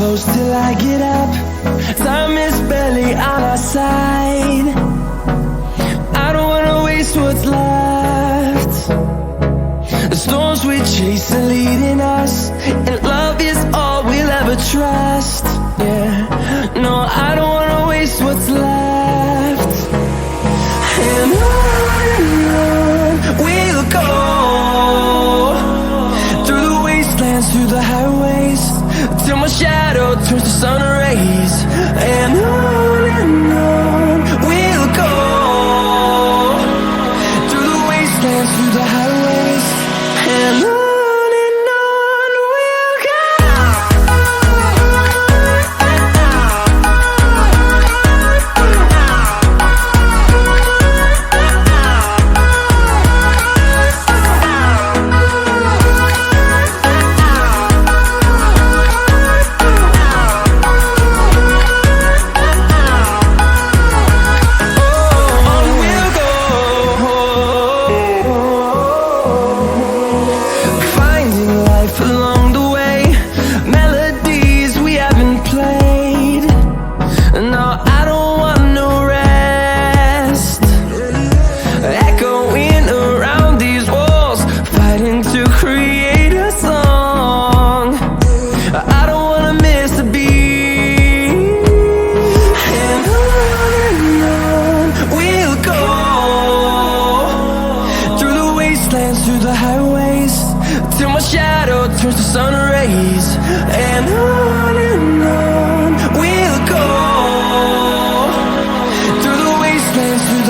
close till I get up. Time is barely on our side. I don't wanna waste what's left. The storms we chase are leading us, and love is all we'll ever trust. Yeah, no, I don't wanna waste what's left. And on we'll go, through the wastelands, through the highways, till my shadow turns to sun rays. And on we'll go, through the wastelands, through the highways, and on we'll go. Through the highways, till my shadow turns to sun rays. And